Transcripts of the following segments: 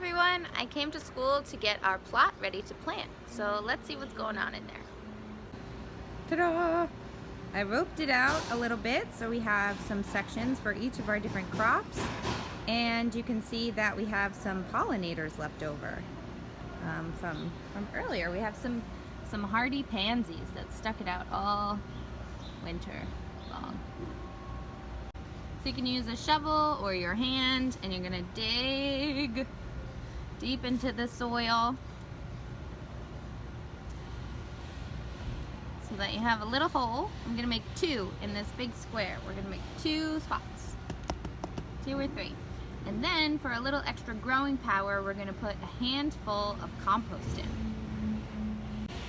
everyone! I came to school to get our plot ready to plant, so let's see what's going on in there. Ta-da! I roped it out a little bit so we have some sections for each of our different crops, and you can see that we have some pollinators left over from earlier. We have some hardy pansies that stuck it out all winter long. So you can use a shovel or your hand, and you're gonna dig deep into the soil so that you have a little hole. I'm gonna make 2 in this big square. We're gonna make 2 spots, 2 or 3. And then for a little extra growing power, we're gonna put a handful of compost in.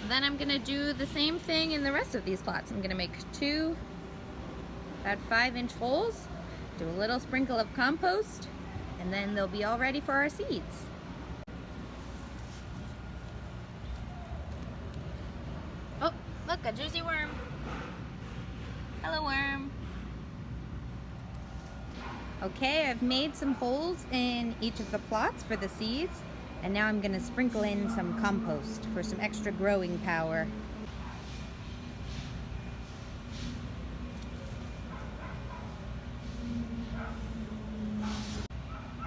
Then I'm gonna do the same thing in the rest of these plots. I'm gonna make 2 about 5-inch holes, do a little sprinkle of compost, and then they'll be all ready for our seeds. Oh, look, a juicy worm. Hello, worm. Okay, I've made some holes in each of the plots for the seeds, and now I'm gonna sprinkle in some compost for some extra growing power.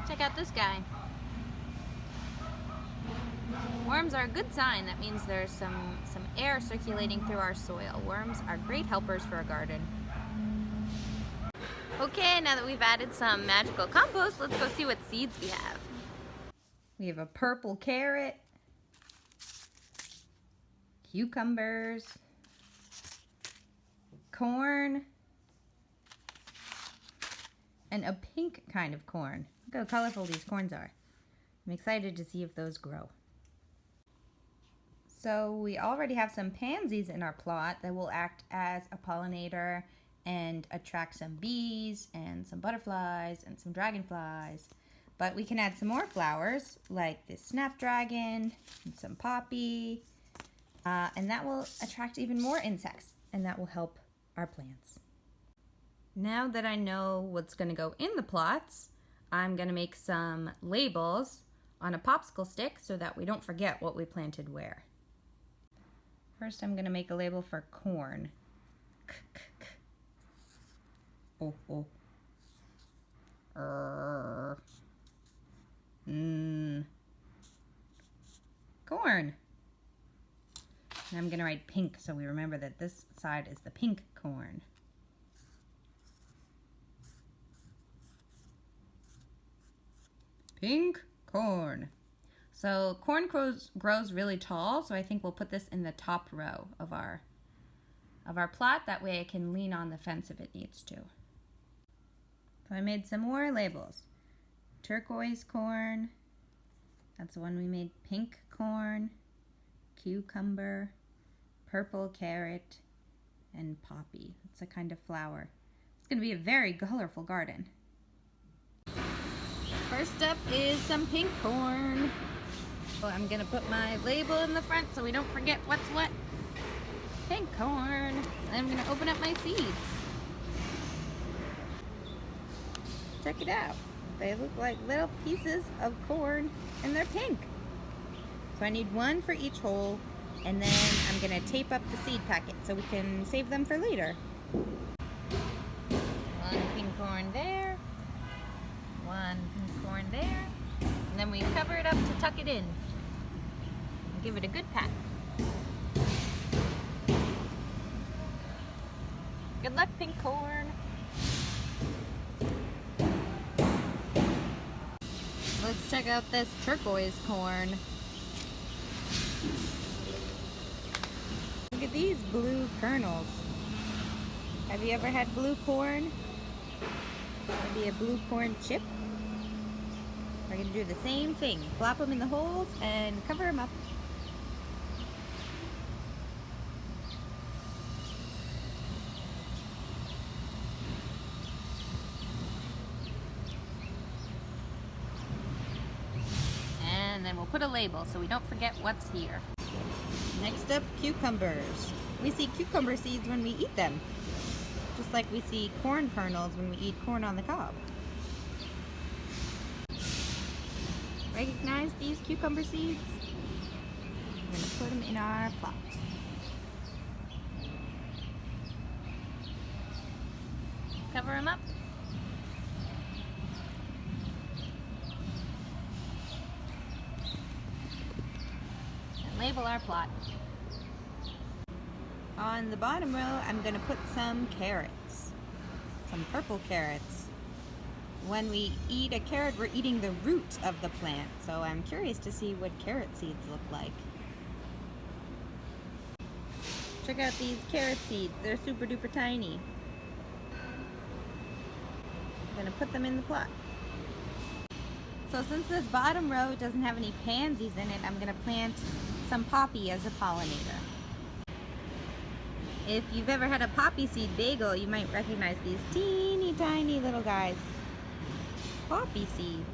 Check out this guy. Worms are a good sign. That means there's some air circulating through our soil. Worms are great helpers for a garden. Okay, now that we've added some magical compost, let's go see what seeds we have. We have a purple carrot, cucumbers, corn, and a pink kind of corn. Look how colorful these corns are. I'm excited to see if those grow. So we already have some pansies in our plot that will act as a pollinator and attract some bees and some butterflies and some dragonflies. But we can add some more flowers like this snapdragon and some poppy, and that will attract even more insects, and that will help our plants. Now that I know what's going to go in the plots, I'm going to make some labels on a popsicle stick so that we don't forget what we planted where. First, I'm going to make a label for corn. Oh, oh. Corn. And I'm going to write pink so we remember that this side is the pink corn. Pink corn. So corn grows really tall, so I think we'll put this in the top row of our plot. That way I can lean on the fence if it needs to. So I made some more labels. Turquoise corn, that's the one we made. Pink corn, cucumber, purple carrot, and poppy. It's a kind of flower. It's going to be a very colorful garden. First up is some pink corn. So I'm going to put my label in the front so we don't forget what's what. Pink corn. And I'm going to open up my seeds. Check it out. They look like little pieces of corn and they're pink. So I need 1 for each hole, and then I'm going to tape up the seed packet so we can save them for later. 1 pink corn there. 1 pink corn there. And then we cover it up to tuck it in. And give it a good pat. Good luck, pink corn. Let's check out this turquoise corn. Look at these blue kernels. Have you ever had blue corn? Maybe a blue corn chip? We're going to do the same thing. Flop them in the holes and cover them up. And then we'll put a label so we don't forget what's here. Next up, cucumbers. We see cucumber seeds when we eat them, just like we see corn kernels when we eat corn on the cob. Recognize these cucumber seeds? We're going to put them in our plot. Cover them up. And label our plot. On the bottom row, I'm going to put some carrots. Some purple carrots. When we eat a carrot, we're eating the root of the plant, so I'm curious to see what carrot seeds look like. Check out these carrot seeds. They're super duper tiny. I'm gonna put them in the plot. So since this bottom row doesn't have any pansies in it, I'm gonna plant some poppy as a pollinator. If you've ever had a poppy seed bagel, you might recognize these teeny tiny little guys. Poppy seeds.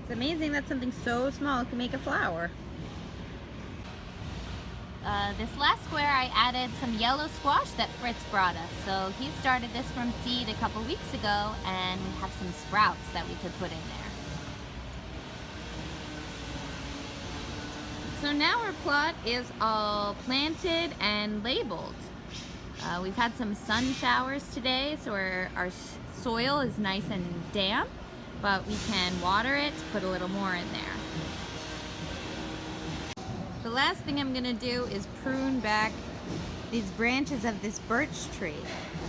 It's amazing that something so small can make a flower. This last square I added some yellow squash that Fritz brought us. So he started this from seed a couple weeks ago, and we have some sprouts that we could put in there. So now our plot is all planted and labeled. We've had some sun showers today, so our soil is nice and damp, but we can water it, put a little more in there. The last thing I'm gonna do is prune back these branches of this birch tree.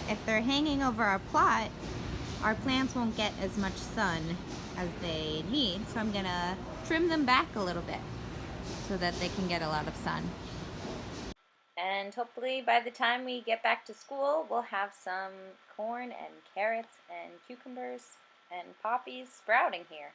If they're hanging over our plot, our plants won't get as much sun as they need, so I'm gonna trim them back a little bit so that they can get a lot of sun. And hopefully by the time we get back to school, we'll have some corn and carrots and cucumbers and poppies sprouting here.